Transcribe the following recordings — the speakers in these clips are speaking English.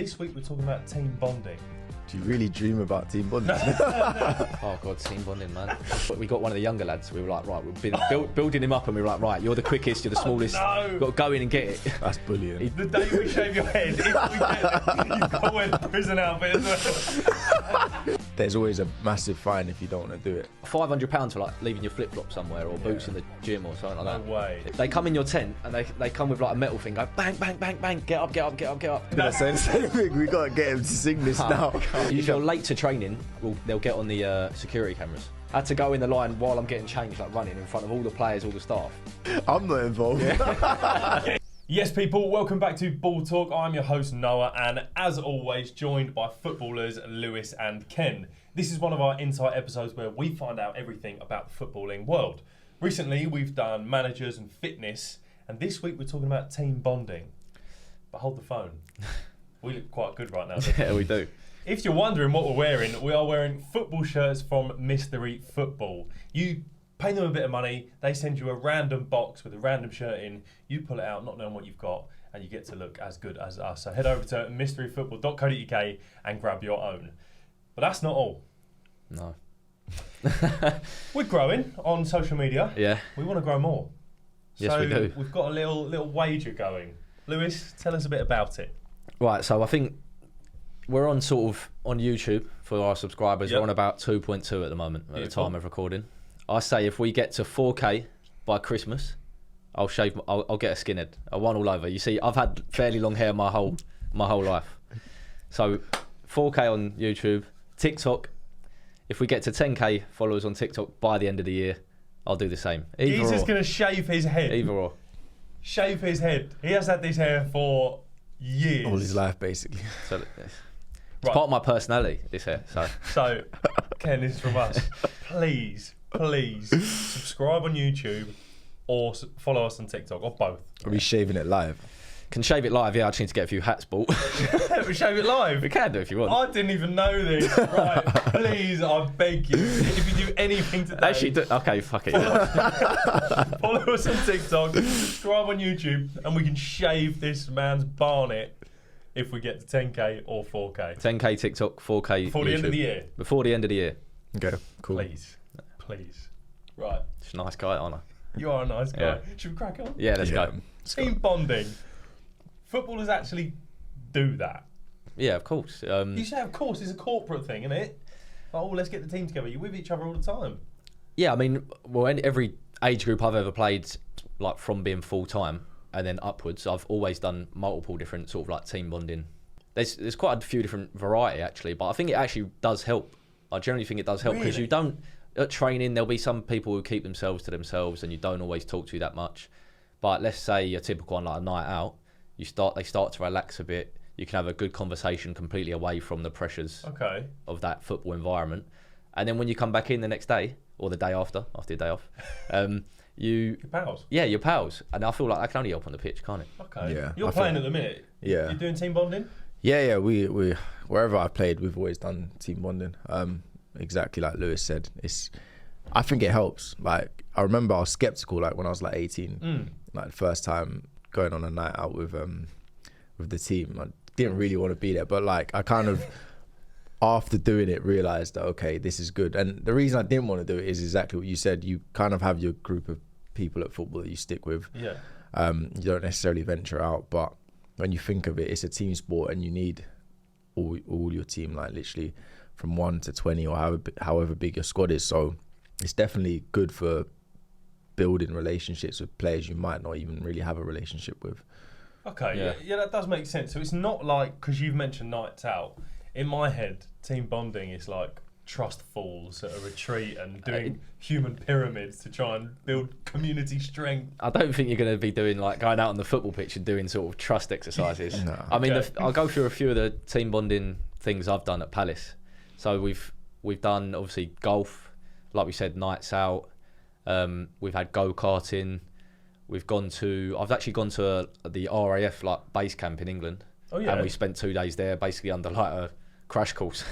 This week we're talking about team bonding. Do you really dream about team bonding? Oh God, team bonding, man. We got one of the younger lads. We were like, right, we've been building him up, and we were like, right, you're the quickest, you're the smallest. No. You've got to go in and get it. That's bullying. The day we shave your head, if we get it, you've got to wear the prison outfit as well. There's always a massive fine if you don't want to do it. £500 for like leaving your flip-flops somewhere or boots in the gym or something like that. No way. They come in your tent and they come with like a metal thing, go bang, bang, bang, bang, get up, get up, get up, get up. That's the same thing. We got to get him to sing this now. If you're late to training, they'll get on the security cameras. I had to go in the line while I'm getting changed, like running in front of all the players, all the staff. I'm not involved. Yeah. Yes, people, welcome back to Ball Talk. I'm your host, Noah, and as always, joined by footballers Lewis and Ken. This is one of our insight episodes where we find out everything about the footballing world. Recently, we've done managers and fitness, and this week we're talking about team bonding. But hold the phone. We look quite good right now. Yeah, we do. If you're wondering what we're wearing, we are wearing football shirts from Mystery Football. You pay them a bit of money, they send you a random box with a random shirt in, you pull it out not knowing what you've got, and you get to look as good as us. So head over to mysteryfootball.co.uk and grab your own. But that's not all. No. We're growing on social media. Yeah. We want to grow more. Yes, so we do. We've got a little wager going. Lewis, tell us a bit about it. Right, so I think we're on YouTube for our subscribers. Yep. We're on about 2.2 at the moment at Beautiful. the time of recording. I say if we get to 4K by Christmas, I'll get a skinhead. I want all over. You see, I've had fairly long hair my whole life. So 4K on YouTube, TikTok. If we get to 10K followers on TikTok by the end of the year, I'll do the same. He's just going to shave his head. Either or. Shave his head. He has had this hair for years. All his life, basically. So it's Right. part of my personality, this hair. So, Ken, this is from us. Please subscribe on YouTube or follow us on TikTok, or both. Are we shaving it live? Can shave it live, yeah, I just need to get a few hats bought. We shave it live. We can do if you want. I didn't even know this. Right, please, I beg you. If you do anything today, Actually, okay, fuck it. follow us on TikTok, subscribe on YouTube, and we can shave this man's barnet if we get to 10K or 4K. 10K TikTok, 4K Before the end of YouTube. the year. Before the end of the year. Okay, cool. Please. Right. She's a nice guy, aren't I? You are a nice guy. Yeah. Should we crack on? Yeah, let's go. Team bonding. Footballers actually do that. Yeah, of course. You say, of course, it's a corporate thing, isn't it? Oh, let's get the team together. You're with each other all the time. Yeah, I mean, well, every age group I've ever played, like from being full-time and then upwards, I've always done multiple different sort of like team bonding. There's quite a few different variety, actually, but I think it actually does help. I generally think it does help because Really? you don't, at training, there'll be some people who keep themselves to themselves and you don't always talk to that much. But let's say a typical one, like a night out, they start to relax a bit. You can have a good conversation completely away from the pressures of that football environment. And then when you come back in the next day, or the day after your day off, Your pals. Yeah, your pals. And I feel like that can only help on the pitch, can't it? Okay. Yeah, You're I playing think- at the minute. Yeah. You're doing team bonding? Yeah, we wherever I've played, we've always done team bonding. Exactly like Lewis said, I think it helps. Like, I remember I was skeptical, like when I was like 18, like the first time going on a night out with the team. I didn't really want to be there, but like I kind of after doing it realized that okay, this is good. And the reason I didn't want to do it is exactly what you said. You kind of have your group of people at football that you stick with. Yeah. You don't necessarily venture out, but when you think of it, it's a team sport, and you need all your team, like literally from 1 to 20 or however big your squad is. So it's definitely good for building relationships with players you might not even really have a relationship with. Okay, yeah, that does make sense. So it's not like, because you've mentioned nights out, in my head, team bonding is like trust falls at a retreat and doing human pyramids to try and build community strength. I don't think you're going to be doing like going out on the football pitch and doing sort of trust exercises. No. I mean, Okay. I'll go through a few of the team bonding things I've done at Palace. So we've done obviously golf, like we said, nights out. We've had go-karting. I've actually gone to the RAF like base camp in England. Oh yeah. And we spent 2 days there basically under like a crash course.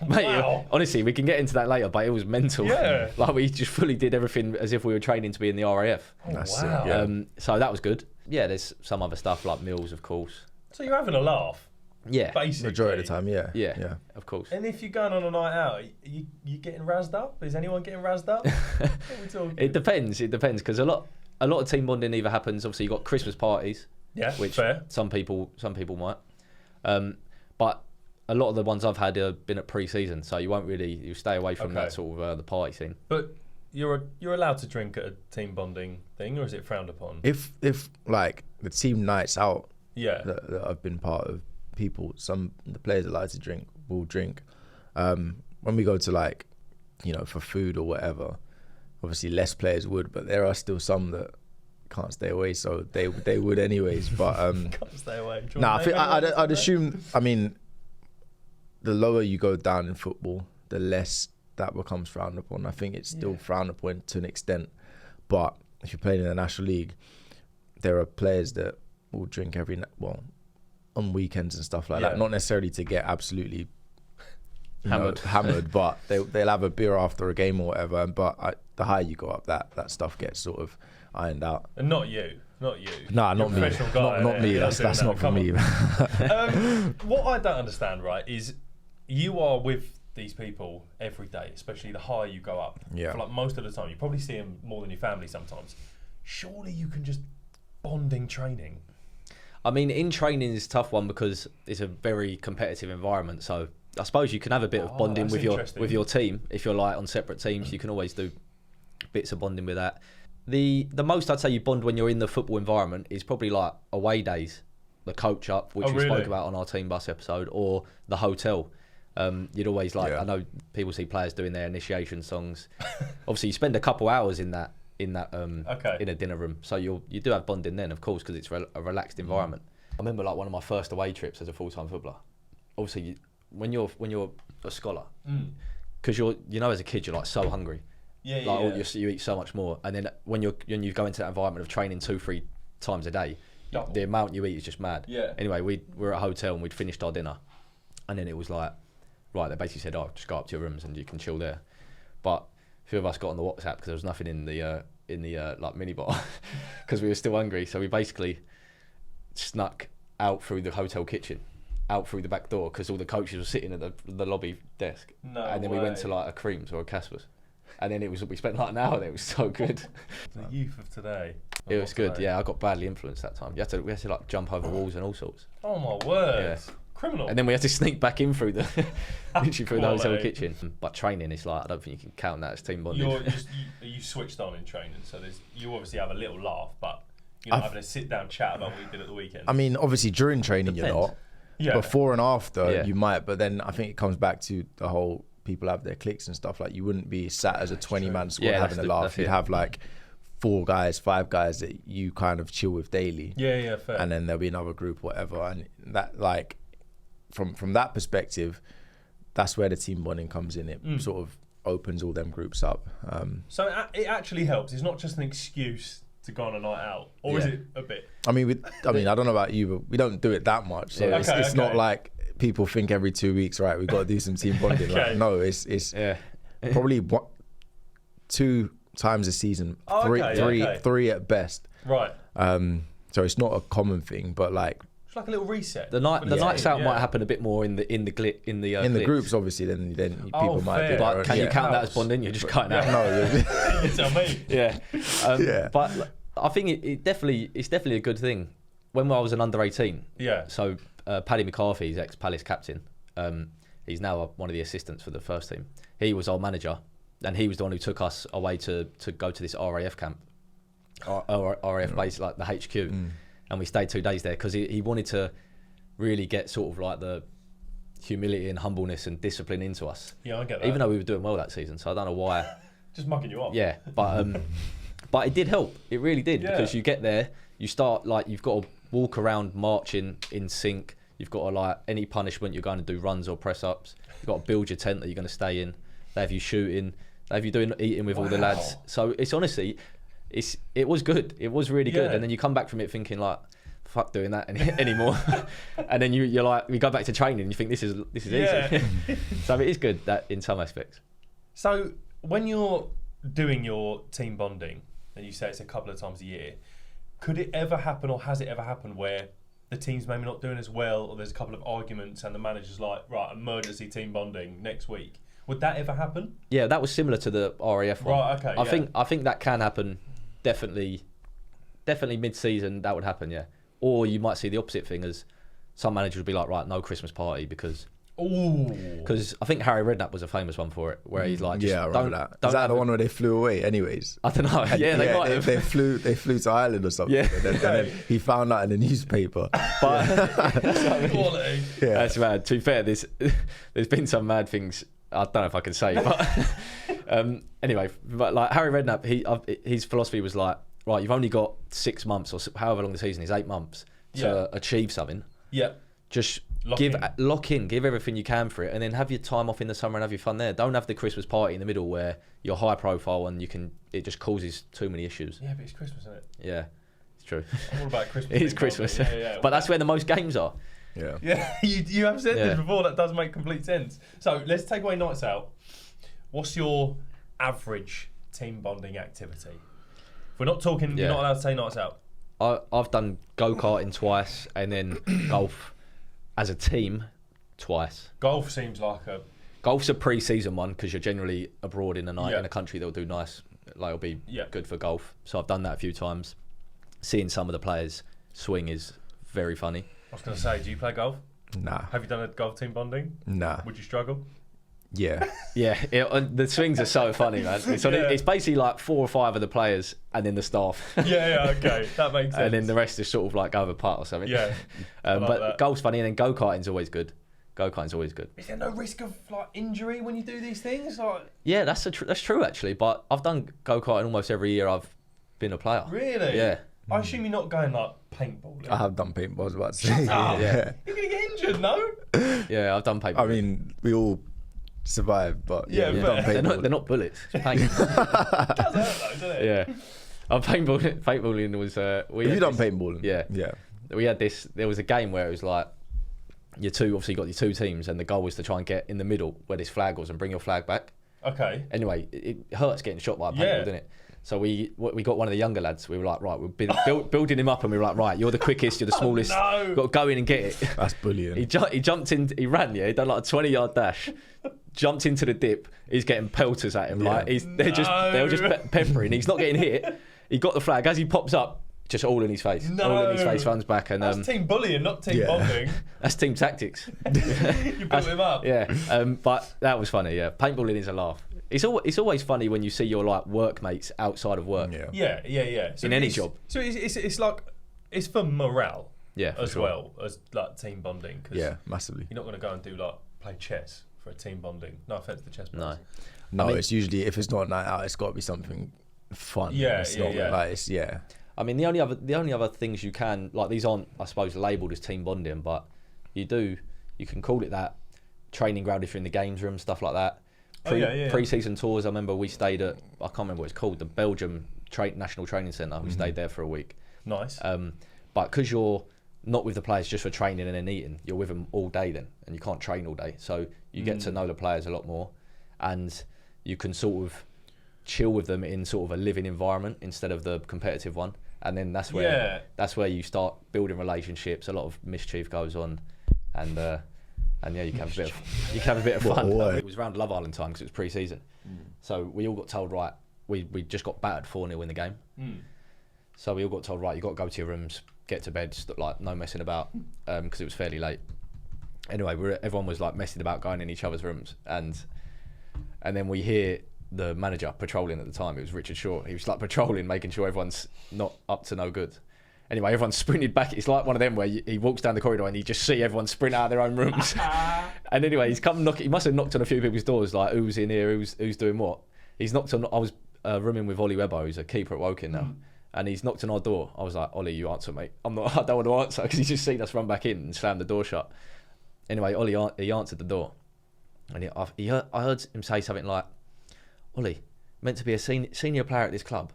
Mate, Wow. honestly, we can get into that later, but it was mental. Yeah. Like we just fully did everything as if we were training to be in the RAF. Oh, That's wow. it, yeah. So that was good. Yeah, there's some other stuff like meals, of course. So you're having a laugh. Yeah. Basically. Majority of the time, yeah. Yeah, of course. And if you're going on a night out, you getting razzed up? Is anyone getting razzed up? What are we talking? It depends because a lot of team bonding either happens. Obviously, you got Christmas parties. Yeah, which fair. Some people might. But a lot of the ones I've had have been at pre-season, so you stay away from that sort of the party scene. But you're allowed to drink at a team bonding thing, or is it frowned upon? If like the team nights out, Yeah. that I've been part of, the players that like to drink will drink. When we go to like, for food or whatever, obviously less players would, but there are still some that can't stay away, so they would anyways. But Can't stay away. I'd assume. I mean, the lower you go down in football, the less that becomes frowned upon. I think it's still frowned upon to an extent, but if you're playing in the National League, there are players that will drink on weekends and stuff like that. Not necessarily to get absolutely hammered, but they'll have a beer after a game or whatever. But the higher you go up, that stuff gets sort of ironed out. And not you. Nah, not me. Not me. That's not for me. What I don't understand, right, is you are with these people every day, especially the higher you go up. Yeah. For like most of the time, you probably see them more than your family sometimes. Surely you can just bond in training. I mean, in training is a tough one because it's a very competitive environment. So I suppose you can have a bit of bonding with your team. If you're like on separate teams, you can always do bits of bonding with that. The most I'd say you bond when you're in the football environment is probably like away days, the coach up, which we spoke about on our team bus episode, or the hotel. You'd always I know people see players doing their initiation songs. Obviously, you spend a couple hours in a dinner room, so you do have bonding then, of course, because it's a relaxed environment. I remember like one of my first away trips as a full-time footballer. Obviously, when you're a scholar, because as a kid you're like so hungry. You eat so much more, and then when you go into that environment of training 2-3 times a day, the amount you eat is just mad. Anyway, we were at a hotel and we'd finished our dinner, and then it was like, right, they basically said, just go up to your rooms and you can chill there. But a few of us got on the WhatsApp because there was nothing in the like minibar because we were still hungry, so we basically snuck out through the hotel kitchen, out through the back door, because all the coaches were sitting at the lobby desk. And then we went to like a Creams or a Casper's. And then we spent like an hour there. It was so good. The youth of today. It was good. Yeah, I got badly influenced that time. We had to like jump over walls and all sorts. Oh my word! Yeah. Criminal. And then we had to sneak back in through the hotel kitchen. But training is like, I don't think you can count that as team bonding. You switched on in training, so you obviously have a little laugh, but you're not having a sit down chat about what you did at the weekend. I mean, obviously during training you're not. Yeah. Before and after you might, but then I think it comes back to the whole people have their cliques and stuff. Like you wouldn't be sat as a 20-man squad having a laugh. You'd have like 4 guys, 5 guys that you kind of chill with daily. Yeah, fair. And then there'll be another group, whatever. And that, like, from that perspective, that's where the team bonding comes in. It sort of opens all them groups up. So it actually helps. It's not just an excuse to go on a night out, or is it a bit? I mean, I don't know about you, but we don't do it that much. So it's not like people think every 2 weeks, right, we've got to do some team bonding. Like, no, it's probably 2 times a season, 3 at best. Right. So it's not a common thing, but like it's like a little reset. The nights out might happen a bit more in the groups, obviously. Then people might do. But can you count that as bonding? You're just cutting out. No, you tell me. Yeah. But I think it's definitely a good thing. When I was an under 18, so Paddy McCarthy, he's ex-Palace captain. He's now one of the assistants for the first team. He was our manager, and he was the one who took us away to go to this RAF camp, RAF base, like the HQ, and we stayed 2 days there because he wanted to really get sort of like the humility and humbleness and discipline into us. Yeah, I get that. Even though we were doing well that season, so I don't know why. Just mugging you off. Yeah, but it did help. It really did because you get there, you start like you've got to walk around marching in sync. You've got to like any punishment you're going to do runs or press ups. You've got to build your tent that you're going to stay in. They have you shooting. They have you eating with all the lads. So it's honestly, it was good. It was really good. And then you come back from it thinking like, fuck doing that anymore. And then you're like, we go back to training and you think this is easy. So it is good that in some aspects. So when you're doing your team bonding and you say it's a couple of times a year, could it ever happen or has it ever happened where the team's maybe not doing as well, or there's a couple of arguments, and the manager's like, right, emergency team bonding next week. Would that ever happen? Yeah, that was similar to the RAF one. Right, okay. I think that can happen. Definitely mid-season that would happen. Yeah, or you might see the opposite thing as some managers would be like, right, no Christmas party because I think Harry Redknapp was a famous one for it, where he's like, I remember that. Is that the one where they flew away? Anyways, I don't know. Yeah, they might have. They flew to Ireland or something. Yeah, and then he found out in the newspaper. But Quality. Yeah. That's mad. To be fair, there's been some mad things. I don't know if I can say, but anyway, but like Harry Redknapp, his philosophy was like, right, you've only got 6 months or however long the season is, 8 months to achieve something. Yeah. Just lock in, give everything you can for it, and then have your time off in the summer and have your fun there. Don't have the Christmas party in the middle where you're high profile and it just causes too many issues. Yeah, but it's Christmas, isn't it? Yeah, it's true. I'm all about Christmas. It is Christmas. Yeah. But that's where the most games are. Yeah. Yeah, you have said this before. That does make complete sense. So let's take away nights out. What's your average team bonding activity? If we're not talking, you're not allowed to say nights out. I've done go-karting twice and then golf as a team twice. Golf seems like a... Golf's a pre-season one because you're generally abroad in the night in a country that'll do nice. Like, it'll be good for golf. So I've done that a few times. Seeing some of the players swing is very funny. I was going to say, do you play golf? Nah. Have you done a golf team bonding? Nah. Would you struggle? Yeah. Yeah, the swings are so funny, man. It's basically like 4 or 5 of the players and then the staff. Yeah, okay. That makes sense. And then the rest is sort of like over putt or something. Yeah. But that. golf's funny, and then go-karting's always good. Go-karting's always good. Is there no risk of like injury when you do these things? Like... Yeah, that's true actually. But I've done go-karting almost every year I've been a player. Really? Yeah. I assume you're not going like paintballing. I have done paintball, I was about to say. Yeah. You're going to get injured, no? Yeah, I've done paintball. I mean, we all survived, but Yeah, we've but done paintball. they're not bullets. It's paint. It does hurt though, doesn't it? Yeah. Paintballing was... Have you done paintballing? Yeah. Yeah. We had this... There was a game where it was like... Obviously you got your 2 teams, and the goal was to try and get in the middle where this flag was and bring your flag back. Okay. Anyway, it hurts getting shot by a paintball, didn't it? So we got one of the younger lads. We were like, right, we've been building him up, and we were like, right, you're the quickest, you're the smallest. Oh, no. You've got to go in and get it. That's bullying. He jumped in, he ran, he done like a 20-yard dash, jumped into the dip. He's getting pelters at him, like they were just peppering. He's not getting hit. He got the flag as he pops up. Just all in his face. No. All in his face, runs back, and that's team bullying, not team bonding. That's team tactics. You built him up. Yeah, but that was funny. Yeah, paintballing is a laugh. It's always funny when you see your like workmates outside of work. Yeah. So in any job. So it's like it's for morale. Yeah, as well as like team bonding. Cause yeah, massively. You're not going to go and do like play chess for a team bonding. No offense to chess players. No, it's usually if it's not a night out, it's got to be something fun. Yeah. Like it's, I mean, the only other things you can, like, these aren't, I suppose, labelled as team bonding, but you can call it that. Training ground if you're in the games room, stuff like that. Pre-season tours, I remember we stayed at, I can't remember what it's called, the Belgium National Training Centre. We stayed there for a week. Nice. But because you're not with the players just for training and then eating, you're with them all day then, and you can't train all day. So you get to know the players a lot more, and you can sort of chill with them in sort of a living environment instead of the competitive one, and then that's where you start building relationships. A lot of mischief goes on, and you can have a bit of fun. It was around Love Island time because it was pre-season, so we all got told, right, we just got battered 4-0 in the game, so we all got told, right, you got to go to your rooms, get to bed, like no messing about, because it was fairly late. Anyway, everyone was like messing about going in each other's rooms, and then we hear the manager patrolling at the time. It was Richard Shaw. He was like patrolling, making sure everyone's not up to no good. Anyway, everyone sprinted back. It's like one of them where he walks down the corridor and you just see everyone sprint out of their own rooms. And anyway, he's come knocking. He must have knocked on a few people's doors, like who's in here, who's doing what. He's knocked on. I was rooming with Ollie Webber, who's a keeper at Woking now, and he's knocked on our door. I was like, Ollie, you answer, mate. I don't want to answer because he's just seen us run back in and slam the door shut. Anyway, Ollie he answered the door, and I heard him say something like, Ollie, meant to be a senior player at this club.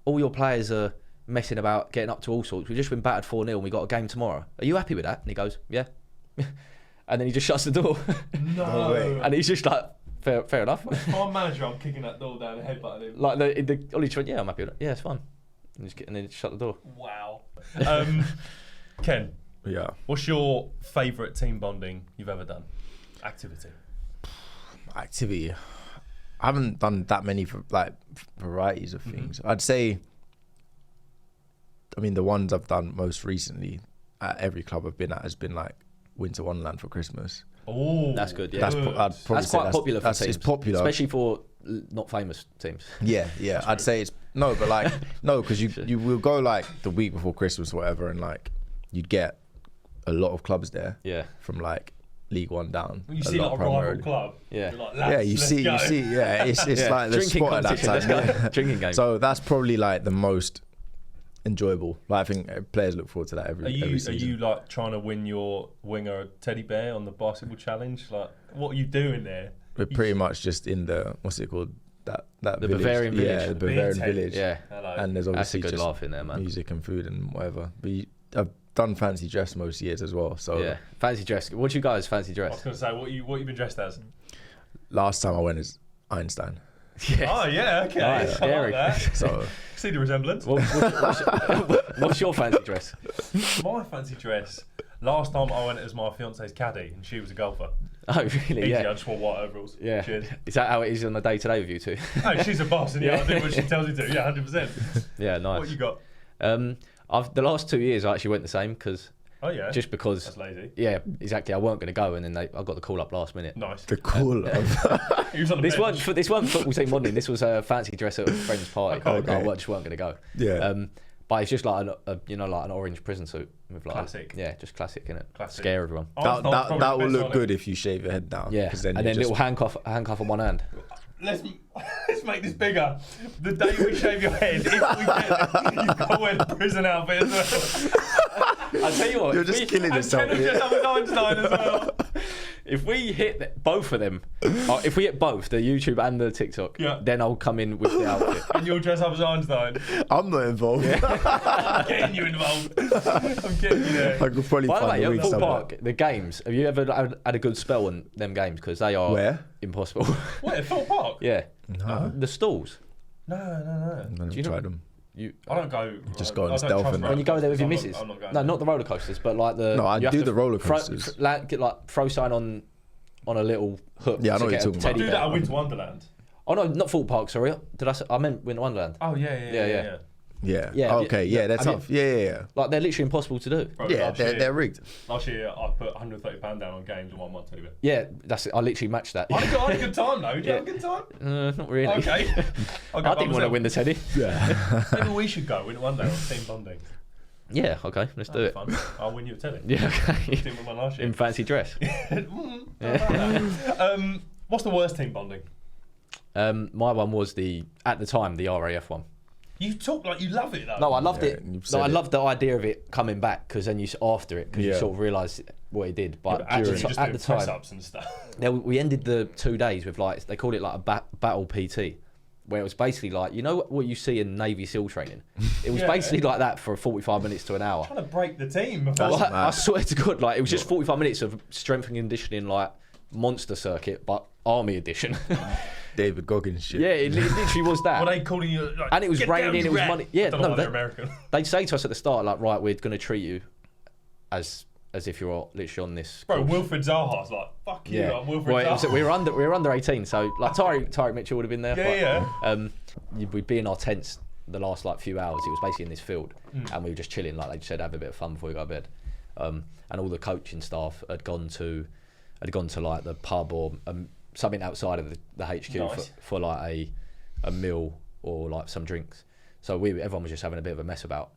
All your players are messing about, getting up to all sorts. We've just been battered 4-0 and we got a game tomorrow. Are you happy with that? And he goes, yeah. And then he just shuts the door. No. And he's just like, fair enough. If I'm manager, I'm kicking that door down the headbutt him. Like Ollie just went, yeah, I'm happy with it. Yeah, it's fine. And then shut the door. Wow. Ken, Yeah. What's your favourite team bonding you've ever done? Activity. I haven't done that many varieties of things. I'd say, I mean, the ones I've done most recently at every club I've been at has been like Winter Wonderland for Christmas. Oh, that's good. Yeah, that's quite popular for teams. It's popular, especially for not famous teams. Yeah. I'd say it's because you will go like the week before Christmas or whatever, and like you'd get a lot of clubs there. Yeah, from like League One down. You see like a rival club. Yeah. Like, yeah, you see. Yeah, it's like the drinking spot at that time. Yeah. Drinking game. So that's probably like the most enjoyable. Like, I think players look forward to that every season. Are you like trying to win your winger a teddy bear on the basketball challenge? Like, what are you doing there? We're pretty much just in the, what's it called? That the village. Bavarian village. Yeah, the Bavarian village. Yeah. Hello. And there's obviously that's a good just laugh in there, man. music and food and whatever. But I've done fancy dress most years as well. So yeah, fancy dress. What do you guys fancy I dress? was going to say, what you been dressed as? last time I went as Einstein. Yes. Oh yeah, okay. Nice, I scary. like that. So See the resemblance. What's your fancy dress? My fancy dress. Last time I went as my fiance's caddy, and she was a golfer. Oh really? Easy, Yeah. I just wore white overalls. Yeah. Cheers. Is that how it is on the day to day with you two? Oh, she's a boss, and I do what she tells me to. Yeah, 100%. Yeah, nice. What you got? The last 2 years I actually went the same because Oh yeah. just because. That's lazy. Yeah, exactly. I weren't going to go, and then I got the call up last minute. Nice. the cool of He was on the This bench. weren't football team bonding. This was a fancy dress at a friend's party. Okay. I just weren't going to go. Yeah. But it's just like like an orange prison suit with like Classic. Yeah, just classic, innit? Classic. Scare everyone. Arsenal's probably that the will best look on it. good if you shave your head down. Yeah, 'cause then and you then just, little handcuff on one hand. Let's make this bigger. The day we shave your head, if we get you've got to wear the prison outfit as well. I tell you what, You're just killing yourself. And just have an Einstein as well. if we hit both of them, if we hit both the YouTube and the TikTok, Yeah. then I'll come in with the outfit. And you'll dress up as Einstein. I'm not involved. I'm getting you involved. I'm getting you there. I could probably By the find way, a at week Full somewhere. Park, the games. Have you ever had a good spell on them games? Because they are Where? impossible. What, at Full Park? Yeah, No, the stalls. No. I've never you know- tried them. I don't go. Just go on I don't stealth trust and- When you go there with your roller missus. coasters, I'm not going No, there. not the roller coasters, but like the. No, I you have do to the roller throw- coasters. throw sign on a little hook. Yeah, I know to what get you're a talking teddy Do about. that bear. at Winter Wonderland. Oh no, not Full Park. Sorry, did I? I meant Winter Wonderland. Oh yeah. Yeah. Yeah, Okay. Yeah, they're have you- tough. Yeah. Like they're literally impossible to do. Bro, Yeah, last they're year- rigged. Last year I put £130 down on games and won one teddy bear. Yeah, that's it. I literally matched that. I had a good time though. Did you have a good time? Not really. Okay. I'll go I by didn't want to myself. win the teddy. Yeah. Maybe we should go Winter Wonderland on team bonding. Yeah, okay, let's do That'd it. be fun. I'll win you a teddy. Yeah, okay. Didn't win one last year. In fancy dress. What's the worst team bonding? My one was at the time the RAF one. You talk like you love it though. No, I loved Yeah, it. you've No, said I it. loved the idea of it coming back because then after it because you Yeah. sort of realise what he did. But But actually, just at doing the time, press-ups and stuff. we ended the 2 days with like they called it like a battle PT, where it was basically like you know what you see in Navy SEAL training. It was Yeah. basically like that for 45 minutes to an hour. Trying to break the team. That's Well, I mad. swear to God, like it was just 45 minutes of strength and conditioning, like monster circuit, but army edition. David Goggins shit. Yeah, it literally was that. Were they calling you? Like, And it was "Get raining, down, it you was rat"? money- yeah, I don't know no, why they're that- American. They'd say to us at the start, like, right, we're going to treat you as if you're literally on this. Bro, course. Wilfred Zaha's like, fuck you, Yeah, I'm Wilfred well, Zaha. we were under 18, so like Tyreek Mitchell would have been there. Yeah, We'd be in our tents the last like few hours. It was basically in this field, Mm. and we were just chilling. Like they just said, have a bit of fun before we go to bed. And all the coaching staff had gone to like the pub or something outside of the HQ Nice. for like a meal or like some drinks. So everyone was just having a bit of a mess about.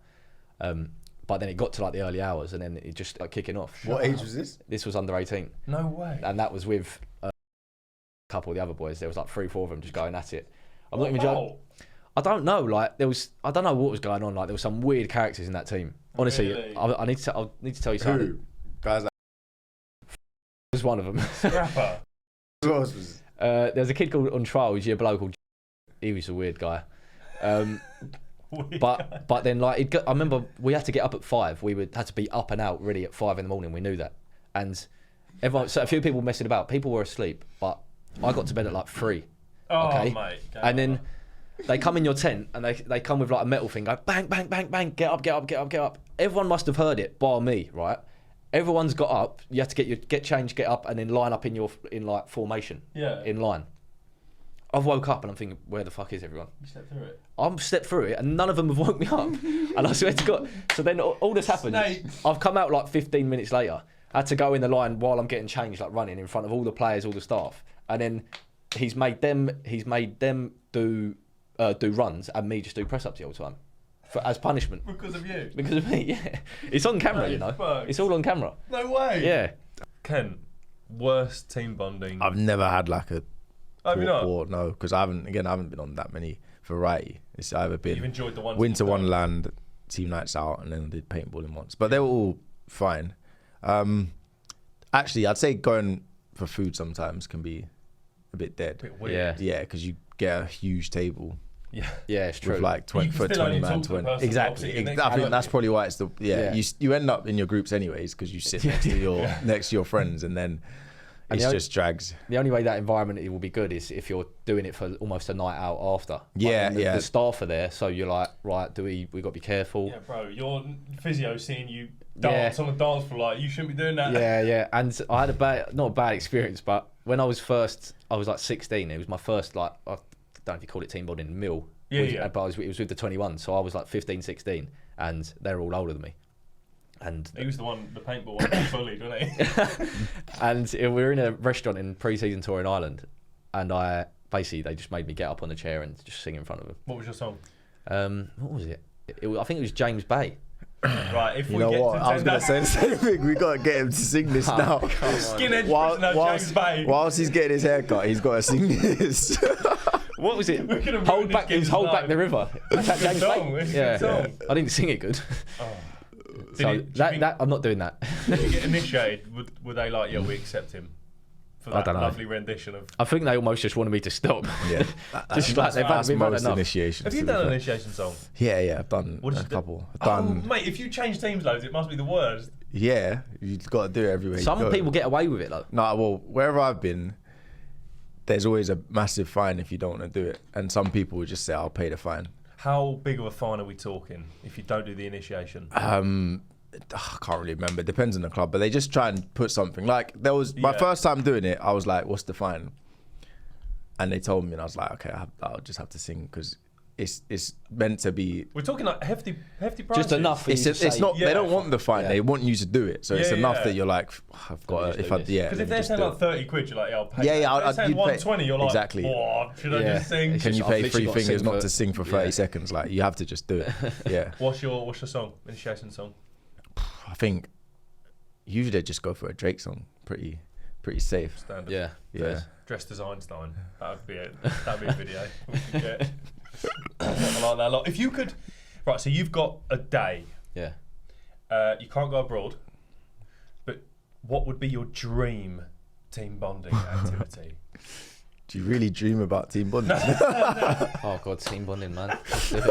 But then it got to like the early hours, and then it just like kicking off. What age was this? This was under 18, No way. and that was with a couple of the other boys. There was like 3-4 of them just going at it. I'm not even Wow. joking. I don't know. Like I don't know what was going on. Like there were some weird characters in that team. Honestly, Really? I need to tell you something. Who? Guys like Was one of them. Scrapper. who else was? There was a kid called on trial. He's a bloke called. He was a weird guy. But then like I remember we had to get up at 5. We had to be up and out ready at 5 in the morning. We knew that, and everyone. So a few people messing about. People were asleep, but I got to bed at like 3. Oh, Okay. mate. go And then on. they come in your tent and they come with like a metal thing, go bang, bang, bang, bang, get up. Everyone must have heard it, bar me, right? everyone's got up. You have to get changed, get up, and then line up in like formation. Yeah. In line. I've woke up and I'm thinking, where the fuck is everyone? You stepped through it. I've stepped through it and none of them have woke me up. And I swear to God. So then all this happened. I've come out like 15 minutes later. I had to go in the line while I'm getting changed, like running in front of all the players, all the staff. And then he's made them do runs and me just do press ups the whole time. As punishment. Because of you? Because of me, yeah. It's on camera, you know. Fuck. It's all on camera. No way. Yeah. Ken, worst team bonding. I've never had like a Have you not? no, because I haven't been on that many variety. It's either been You've enjoyed the ones Winter you've done. Wonderland, team nights out, and then I did paintballing once. But they were all fine. Actually, I'd say going for food sometimes can be a bit dead. Bit weird. Yeah, because you get a huge table Yeah. Yeah, it's true. with like 20 You for still only 20 man, talk to the 20. person Exactly. opposite you next I to think you. that's probably why it's Yeah. You end up in your groups anyways because you sit next to your next to your friends, and then And it's the just drags. The only way that environment it will be good is if you're doing it for almost a night out after. Yeah, Like, the, yeah. The staff are there, so you're like, right, we got to be careful. Yeah, bro, your physio seeing you dance on the dance floor, like, you shouldn't be doing that. Yeah. And I had not a bad experience, but when I was like 16, it was my first, like, I don't know if you call it team bonding, mill. Yeah. But it was with the 21, so I was like 15, 16, and they're all older than me. And He was the paintball one that bullied, wasn't he? and we were in a restaurant in pre-season tour in Ireland, and they just made me get up on the chair and just sing in front of them. What was your song? What was it? I think it was James Bay. Right, if You we know get what? to I was going to say the same thing. We got to get him to sing this now. Skinhead While- prisoner James Bay. whilst he's getting his haircut, he's got to sing this. What was it? We're gonna Hold ruin back. this It was Hold game's Back the life. River. Is that It's a James good song, Bay? it's a Yeah. good song. I didn't sing it good. Oh. So Do you think- that I'm not doing that. Did you get initiated? Would they like, yeah, we accept him for I that don't know. lovely rendition of? I think they almost just wanted me to stop. Yeah, Just like they've that's had most enough. initiations. Have you to be done an fair. initiation song? Yeah, I've done What did a you do? couple. I've done. Mate, if you change teams loads, it must be the worst. Yeah, you've got to do it everywhere. you Some go. people get away with it, though. No, well, wherever I've been, there's always a massive fine if you don't want to do it, and some people would just say, "I'll pay the fine." How big of a fine are we talking if you don't do the initiation? I can't really remember. It depends on the club, but they just try and put something. Like there was my Yeah. first time doing it. I was like, "What's the fine?" And they told me, and I was like, "Okay, I'll just have to sing because it's meant to be." We're talking like hefty prices. Just enough. For you to It's say, not. Yeah. They don't want the fine. Yeah. They want you to do it. So it's Yeah, enough yeah. that you're like, "I've got just to, if do I this. yeah." Because let if me they're just saying do like it. 30 quid, you're like, yeah, I'll pay. Yeah, that. yeah, If they're saying you'd pay- 120, you're like, Exactly. "Whoa, should I Yeah. just sing? It's Can just- you I've pay literally three got to fingers sing not for- to sing for 30 Yeah. seconds? Like you have to just do it. Yeah. What's your song? Initiation song? I think usually I just go for a Drake song. Pretty safe. Standard. Yeah. Yeah. Dressed as Einstein. That'd be it. That'd be a video. We could get. I like that a lot. If you could, right? So you've got a day. Yeah. You can't go abroad. But what would be your dream team bonding activity? Do you really dream about team bonding? Oh God, team bonding, man. Let's do it.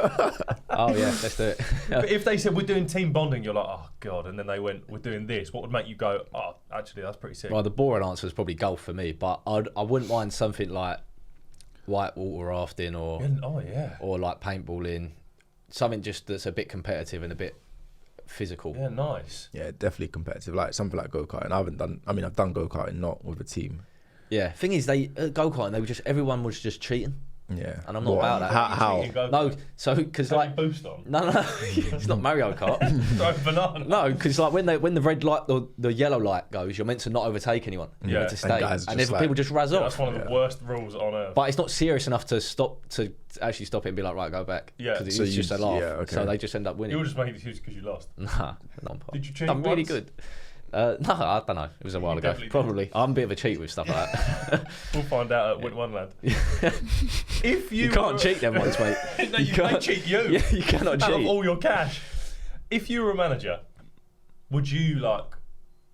Oh yeah, let's do it. But if they said we're doing team bonding, you're like, oh god, and then they went, we're doing this. What would make you go, oh, actually, that's pretty sick? Well, the boring answer is probably golf for me, but I wouldn't mind something like whitewater rafting or Oh yeah. or like paintballing, something just that's a bit competitive and a bit physical. Yeah, nice. Yeah, definitely competitive. Like something like go-karting. I've done go-karting not with a team. Yeah. Thing is, they go-karting, everyone was just cheating, Yeah. and I'm not What? about that. How? No, so because Like like boost on. no, it's not Mario Kart. Drive banana. No, because like when the red light or the yellow light goes, you're meant to not overtake anyone. You're Yeah. meant to And stay, guys are and just if like- people just razz Yeah, off. that's one of the worst rules on earth. But it's not serious enough to actually stop it and be like, right, go back. Yeah. Because So it's just a you- laugh. yeah, okay. So they just end up You winning. were just making excuses because you lost. Nah, no, Did you cheat I'm really once? good. No, I don't know. It was a while You ago. definitely did. Probably. I'm a bit of a cheat with stuff like that. We'll find out at Winter Wonderland. If you You can't cheat them once, mate. No, they can't- cheat you. Yeah, you cannot Out of cheat. all your cash. If you were a manager, would you like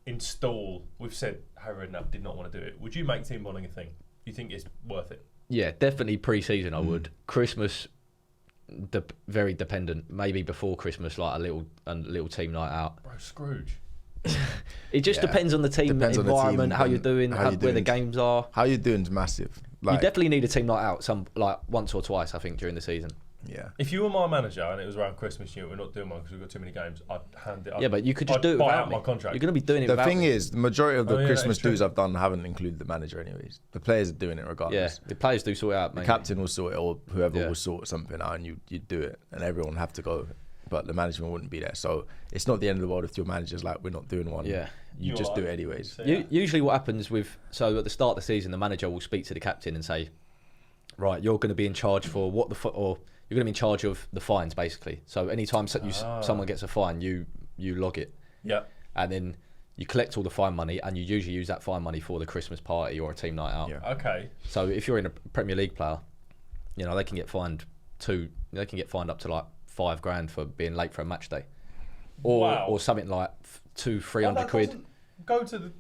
install? We've said Harry Redknapp did not want to do it. Would you make team bonding a thing? You think it's worth it? Yeah, definitely pre-season I would. Christmas, very dependent. Maybe before Christmas, like a little team night out. Bro, Scrooge. It just Yeah. depends on the team Depends on the environment, team how you're and doing, how you're where the doing. games are. How you doing is massive. You definitely need a team night out, once or twice, I think, during the season. Yeah. If you were my manager and it was around Christmas, we're not doing one because we've got too many games, I'd hand it up. Yeah, but you could just I'd do it buy without out me. my contract. You're going to be doing it The without thing me. is, the majority of the Oh, yeah, Christmas that's true. dues I've done haven't included the manager anyways. The players are doing it Yeah, regardless. the players do sort it out, The mate. captain will sort it, or whoever Yeah. will sort something out, and you do it, and everyone will have to go. But the management wouldn't be there, so it's not the end of the world if your manager's like, we're not doing one. Yeah. You You're just do like- it anyways. So, yeah. Usually what happens so at the start of the season, the manager will speak to the captain and say, right, you're going to be in charge for or you're going to be in charge of the fines, basically. So anytime someone gets a fine, you log it. Yeah. And then you collect all the fine money, and you usually use that fine money for the Christmas party or a team night out. Yeah. Okay. So if you're in a Premier League player, they can get fined up to like $5,000 for being late for a match day, or something like 200-300 quid. Doesn't go to the.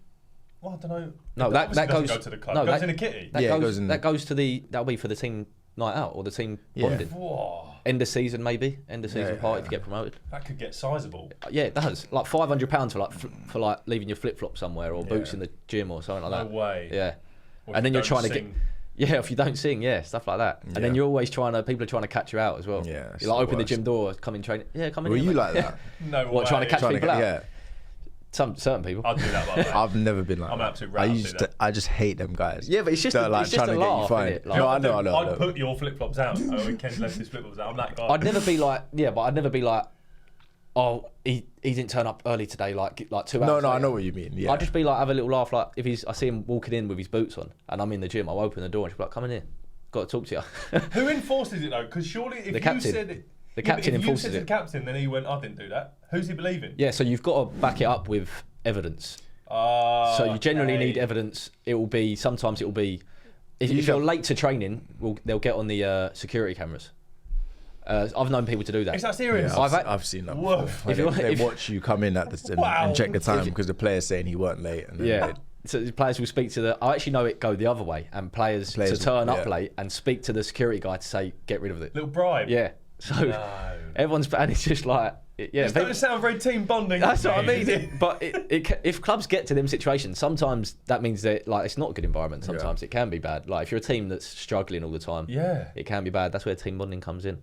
Well, I don't know. No, It that obviously goes doesn't go to the club. no, It goes that- in a kitty. That Yeah, it goes, goes in- that goes to that'll be for the team night out or the team Yeah. bonding. Whoa, End of season maybe, end of season Yeah, party yeah. to get promoted. that could get sizable. Yeah, it does. Like £500 for like leaving your flip flop somewhere or boots Yeah. in the gym or something like No that. way. Yeah, Or if and then you you're trying don't to sing. if you don't sing, stuff like that. And then Yeah. you're always people are trying to catch you out as well. Yeah, it's you like the open the worst. gym door, come in train. Yeah, come in. Were here, you mate. like that? No way. What, trying to catch people out? Yeah. Certain people. I'd do that, by the way. I've never been like I'm that. an absolute rat, I'd do that. I just hate them guys. Yeah, but it's just that are, like, it's just trying a to get you laugh, fined. innit? Like, No, I know. I'd put your flip flops out. Oh, Ken's left his flip flops out. I'm that guy. I'd never be like, but I'd never be like, oh, he didn't turn up early today, like 2 hours. No, I later. know what you mean. Yeah. I'd just be like, have a little laugh, like if I see him walking in with his boots on, and I'm in the gym, I'll open the door and she'll be like, come in here, got to talk to you. Who enforces it though? Because surely if The you captain. said it, The yeah, but captain if you enforces said to it. the captain, then he went, I didn't do that. Who's he believing? Yeah, so you've got to back it up with evidence. So you generally need evidence. Sometimes it will be, if you're late to training, they'll get on the security cameras. I've known people to do that. Is that serious? Yeah, I've I've seen that Woof. before. If you- They if- watch you come in at the Wow. and check the time because the player's saying he weren't late. And then Yeah. So the players will speak to I actually know it go the other way, and players to Players turn will- up yeah. late and speak to the security guy to say get rid of it. Little bribe. Yeah. So No. everyone's and it's just like This doesn't sound very team bonding. That's what I to me. mean. But if clubs get to them situations, sometimes that means that it's not a good environment. Sometimes it can be bad. Like if you're a team that's struggling all the time, Yeah. it can be bad. That's where team bonding comes in.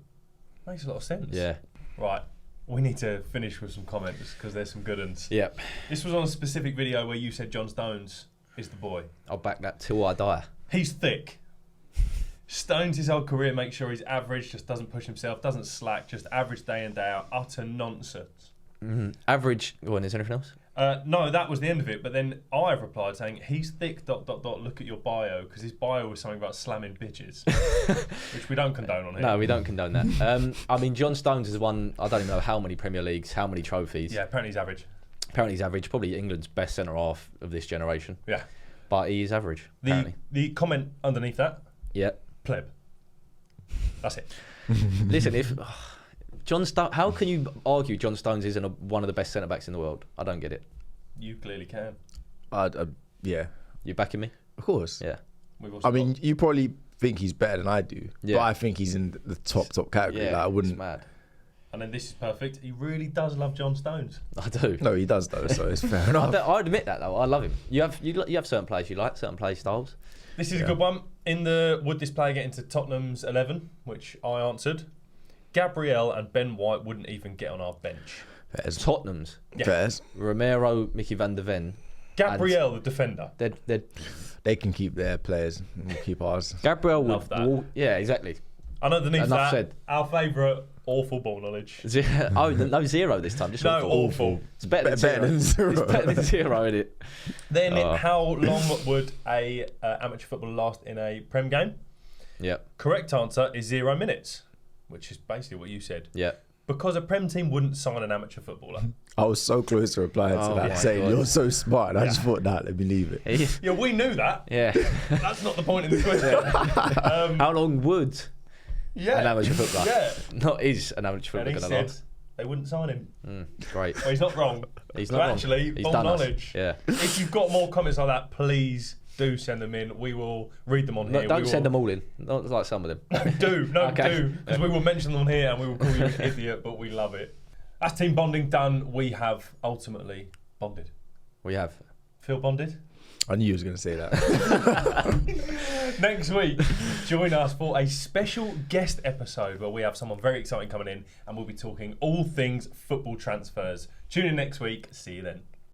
Makes a lot of sense. Yeah. Right. We need to finish with some comments because there's some good ones. Yep. This was on a specific video where you said John Stones is the boy. I'll back that till I die. He's thick. Stones his whole career makes sure he's average, just doesn't push himself, doesn't slack, just average day in, day out. Utter nonsense. Average. Go on. Is there anything else? No, that was the end of it. But then I've replied saying, he's thick, ... Look at your bio. Because his bio was something about slamming bitches. Which we don't condone on here. No, we don't condone that. I mean, John Stones is one. I don't even know how many Premier Leagues, how many trophies. Yeah, apparently he's average. Apparently he's average. Probably England's best centre half of this generation. Yeah. But he is average. Apparently. The comment underneath that, Yeah. pleb. That's it. Listen, if John Stones, how can you argue John Stones isn't one of the best centre backs in the world? I don't get it. You clearly can. Yeah, You backing me? of course. Yeah. We've also I mean, you probably think he's better than I do, Yeah. but I think he's in the top category. Yeah. Like, I wouldn't. It's mad. and then this is perfect. He really does love John Stones. I do. No, he does though, so it's fair enough. I admit that though. I love him. You have certain players you like, certain play styles. This is a good one. In the would this player get into Tottenham's 11, which I answered. Gabriel and Ben White wouldn't even get on our bench. Fairs. Tottenham's Yeah. Fairs. Romero, Mickey van der Ven. Gabriel, the defender. They're They can keep their players and we'll keep ours. Gabriel would. Love that. Yeah, exactly. And underneath Enough that, said. our favourite awful ball knowledge. No zero this time. Just No, awful. It's better than zero. It's better than zero, isn't it? Then, how long would a amateur footballer last in a Prem game? Yeah. Correct answer is 0 minutes, which is basically what you said. Yeah. Because a Prem team wouldn't sign an amateur footballer. I was so close to replying Oh to my that, saying God. you're so smart. And I just thought, nah, let me leave it. Yeah, we knew that. Yeah. That's not the point of the question. How long would Yeah. an amateur footballer? Yeah. Not is an amateur And footballer he going to said last? they wouldn't sign him. Great. Well, he's not wrong. He's So not wrong. actually, He's full done us. knowledge. Yeah. If you've got more comments like that, please do send them in. We will read them on No, here. don't send them all in. Not like some of them. Do. Okay. Because we will mention them on here and we will call you an idiot, but we love it. That's team bonding done. We have ultimately bonded. We have. Feel bonded? I knew you was going to say that. Next week, join us for a special guest episode where we have someone very exciting coming in and we'll be talking all things football transfers. Tune in next week. See you then.